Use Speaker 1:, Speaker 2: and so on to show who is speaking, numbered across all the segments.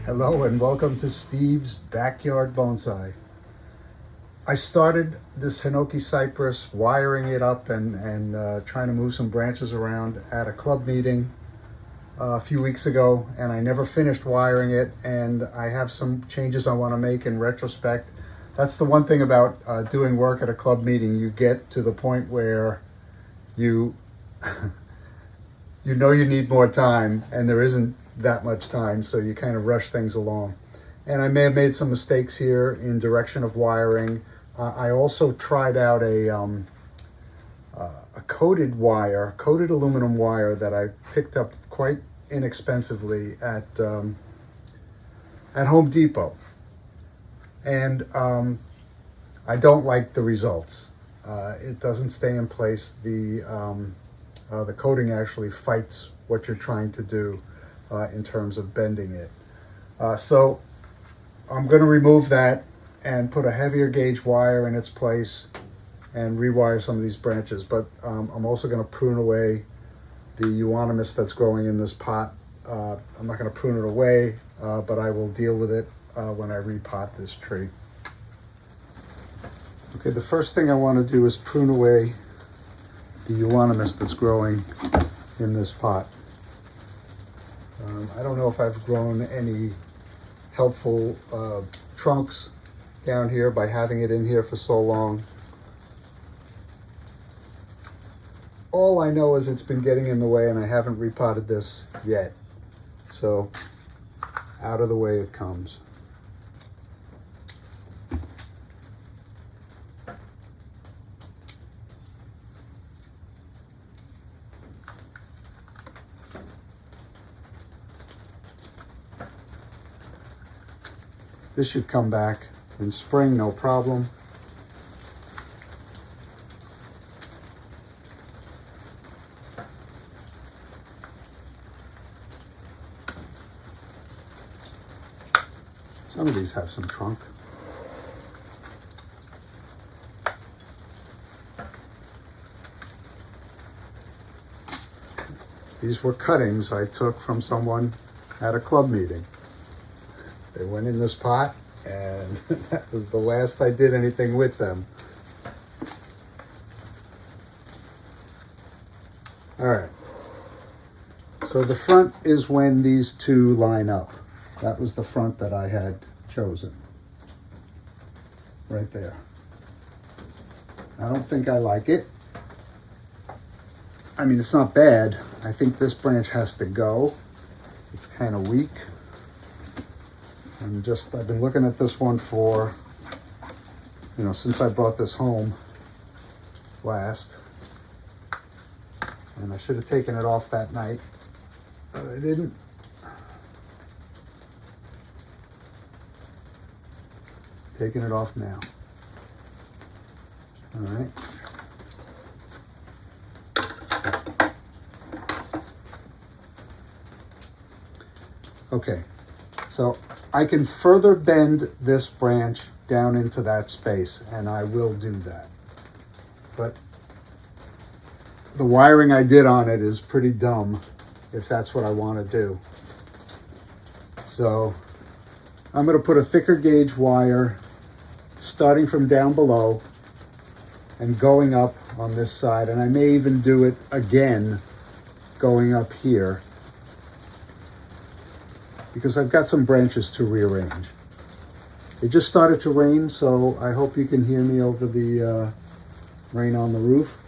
Speaker 1: Hello and welcome to Steve's Backyard Bonsai. I started this Hinoki Cypress, wiring it up and trying to move some branches around at a club meeting a few weeks ago, and I never finished wiring it, and I have some changes I want to make in retrospect. That's the one thing about doing work at a club meeting. You get to the point where you you know you need more time, and there isn't that much time, so you kind of rush things along. And I may have made some mistakes here in direction of wiring. I also tried out a coated aluminum wire that I picked up quite inexpensively at Home Depot, and I don't like the results. It doesn't stay in place. The coating actually fights what you're trying to do in terms of bending it. So I'm going to remove that and put a heavier gauge wire in its place and rewire some of these branches. But I'm also going to prune away the euonymus that's growing in this pot. I'm not going to prune it away, but I will deal with it when I repot this tree. Okay, the first thing I want to do is prune away the euonymus that's growing in this pot. I don't know if I've grown any helpful trunks down here by having it in here for so long. All I know is it's been getting in the way and I haven't repotted this yet. So out of the way it comes. This should come back in spring, no problem. Some of these have some trunk. These were cuttings I took from someone at a club meeting. They went in this pot, and that was the last I did anything with them. All right. So the front is when these two line up. That was the front that I had chosen. Right there. I don't think I like it. I mean, it's not bad. I think this branch has to go. It's kind of weak. I've been looking at this one for, since I brought this home last. And I should have taken it off that night, but I didn't. Taking it off now. All right. Okay, so I can further bend this branch down into that space, and I will do that. But the wiring I did on it is pretty dumb, if that's what I want to do. So I'm going to put a thicker gauge wire starting from down below and going up on this side, and I may even do it again going up here, because I've got some branches to rearrange. It just started to rain, so I hope you can hear me over the rain on the roof.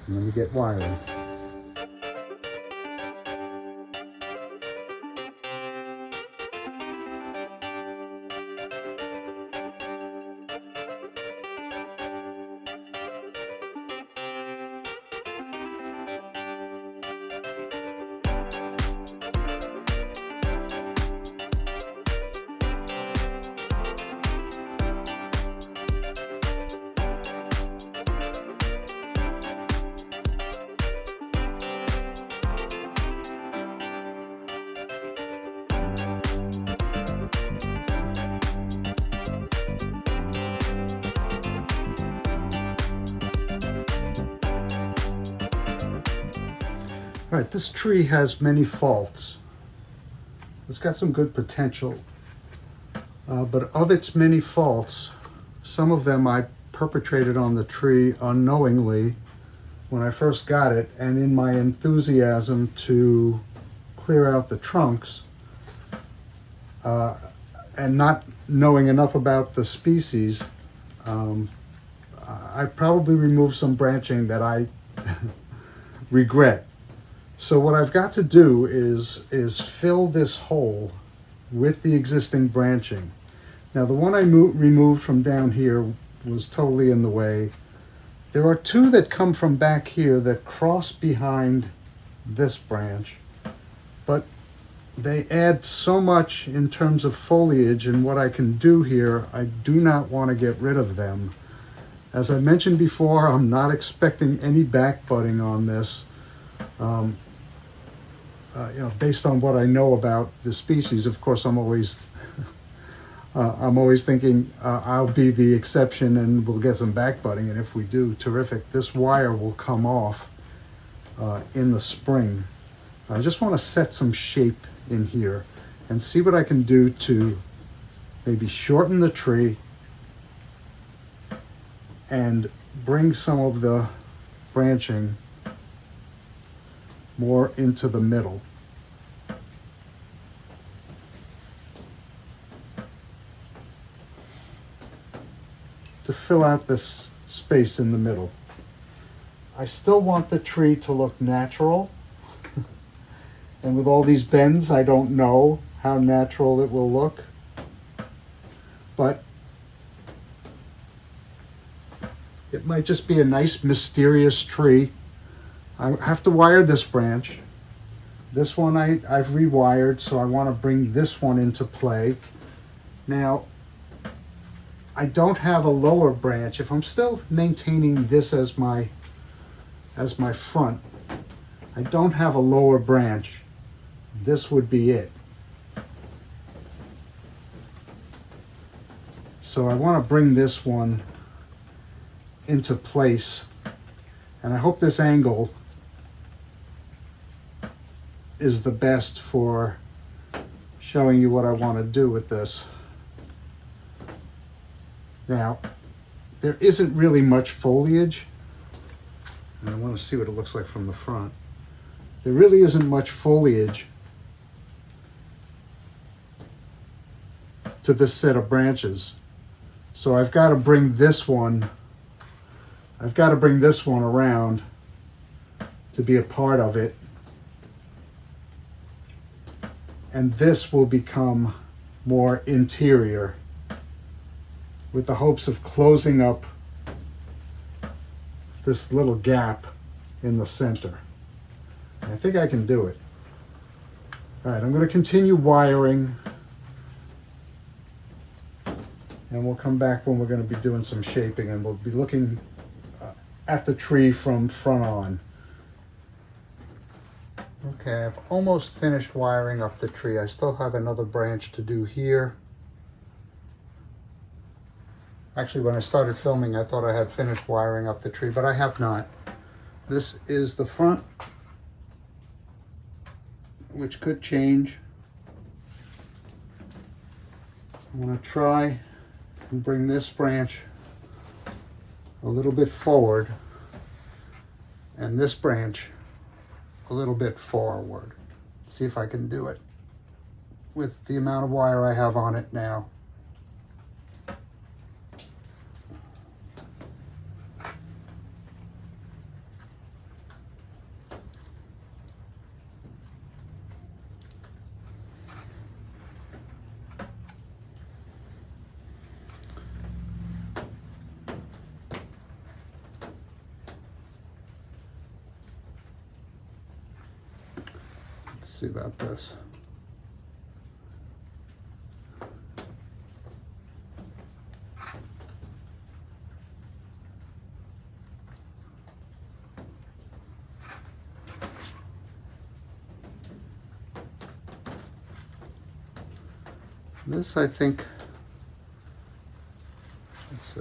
Speaker 1: And let me get wiring. All right, this tree has many faults. It's got some good potential, but of its many faults, some of them I perpetrated on the tree unknowingly when I first got it, and in my enthusiasm to clear out the trunks, and not knowing enough about the species, I probably removed some branching that I regret. So what I've got to do is fill this hole with the existing branching. Now the one I removed from down here was totally in the way. There are two that come from back here that cross behind this branch, but they add so much in terms of foliage and what I can do here. I do not want to get rid of them. As I mentioned before, I'm not expecting any back budding on this. Based on what I know about the species, of course, I'm always thinking I'll be the exception and we'll get some back budding. And if we do, terrific. This wire will come off in the spring. I just want to set some shape in here and see what I can do to maybe shorten the tree and bring some of the branching more into the middle. To fill out this space in the middle. I still want the tree to look natural. And with all these bends, I don't know how natural it will look. But it might just be a nice mysterious tree. I have to wire this branch. This one I've rewired, so I want to bring this one into play. Now, I don't have a lower branch. If I'm still maintaining this as my front, I don't have a lower branch. This would be it. So I want to bring this one into place, and I hope this angle is the best for showing you what I want to do with this. Now, there isn't really much foliage, and I want to see what it looks like from the front. There really isn't much foliage to this set of branches. So I've got to bring this one around to be a part of it. And this will become more interior with the hopes of closing up this little gap in the center. I think I can do it. All right, I'm going to continue wiring, and we'll come back when we're going to be doing some shaping, and we'll be looking at the tree from front on. Okay, I've almost finished wiring up the tree. I still have another branch to do here. Actually, when I started filming, I thought I had finished wiring up the tree, but I have not. This is the front, which could change. I'm going to try and bring this branch a little bit forward and this branch a little bit forward. See if I can do it with the amount of wire I have on it now. See about this. This, I think, let's see,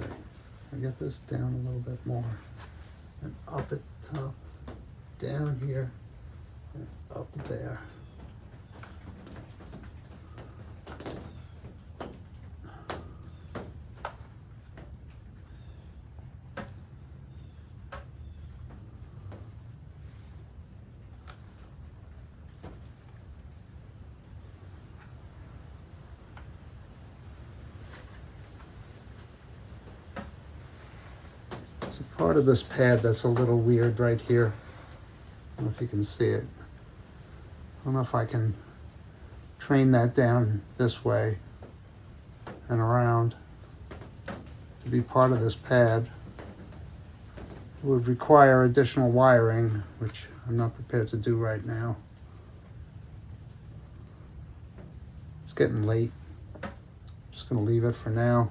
Speaker 1: I get this down a little bit more and up at top, down here. up there. There's a part of this pad that's a little weird right here. I don't know if you can see it. I don't know if I can train that down this way and around to be part of this pad. It would require additional wiring, which I'm not prepared to do right now. It's getting late. Just going to leave it for now.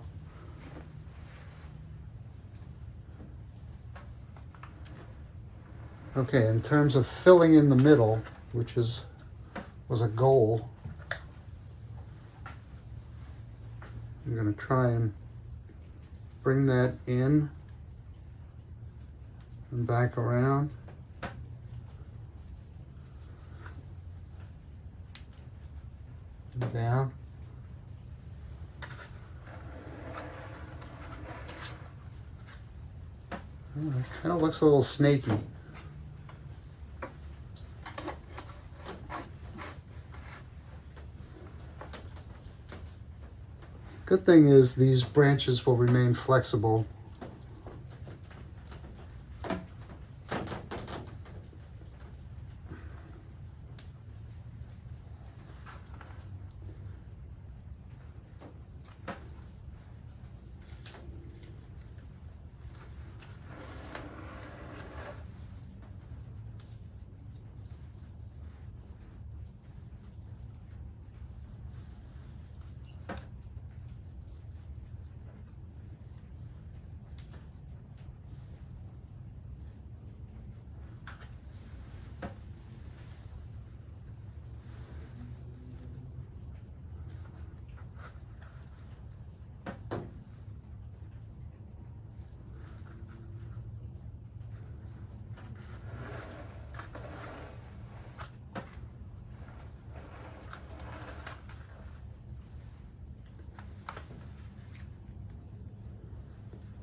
Speaker 1: Okay, in terms of filling in the middle, which was a goal, I'm going to try and bring that in and back around. And down. It kind of looks a little snaky. Good thing is these branches will remain flexible.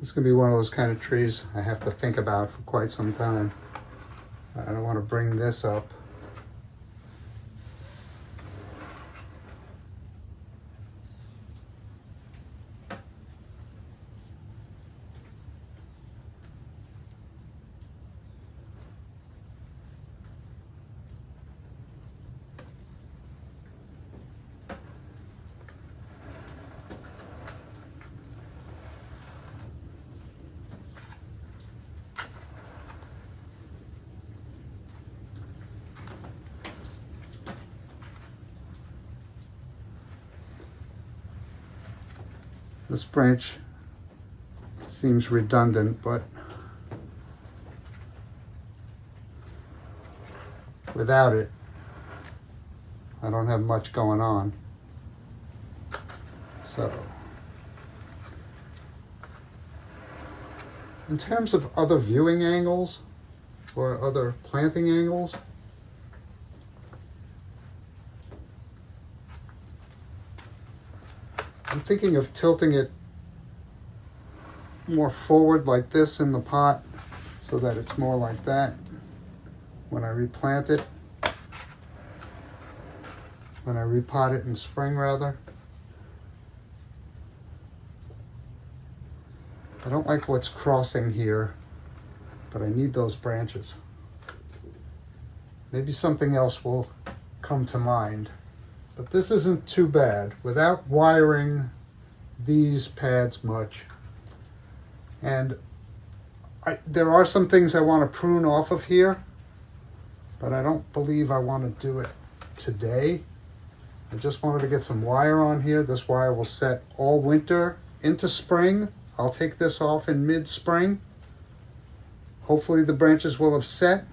Speaker 1: This is going to be one of those kind of trees I have to think about for quite some time. I don't want to bring this up. This branch seems redundant, but without it, I don't have much going on. So, in terms of other viewing angles or other planting angles, I'm thinking of tilting it more forward like this in the pot so that it's more like that when I replant it, when I repot it in spring rather. I don't like what's crossing here, but I need those branches. Maybe something else will come to mind. But this isn't too bad without wiring these pads much. And there are some things I want to prune off of here, but I don't believe I want to do it today. I just wanted to get some wire on here. This wire will set all winter into spring. I'll take this off in mid-spring. Hopefully the branches will have set.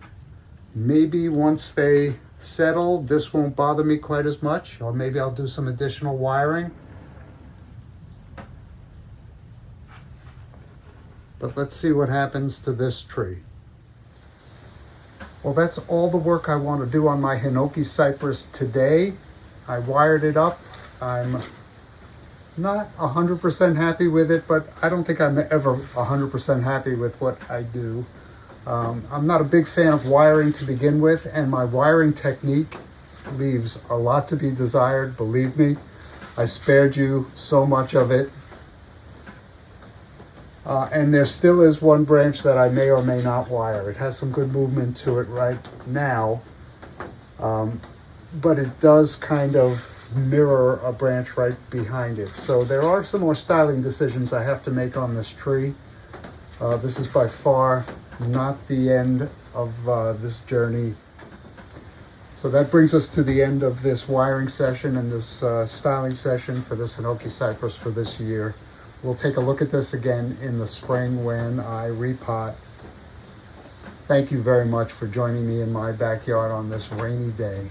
Speaker 1: Maybe once they settle, this won't bother me quite as much, or maybe I'll do some additional wiring. But let's see what happens to this tree. Well, that's all the work I want to do on my Hinoki Cypress today. I wired it up. I'm not 100% happy with it, but I don't think I'm ever 100% happy with what I do. I'm not a big fan of wiring to begin with, and my wiring technique leaves a lot to be desired, believe me. I spared you so much of it. And there still is one branch that I may or may not wire. It has some good movement to it right now, but it does kind of mirror a branch right behind it. So there are some more styling decisions I have to make on this tree. This is by far not the end of this journey. So that brings us to the end of this wiring session and this styling session for this Hinoki Cypress for this year. We'll take a look at this again in the spring when I repot. Thank you very much for joining me in my backyard on this rainy day.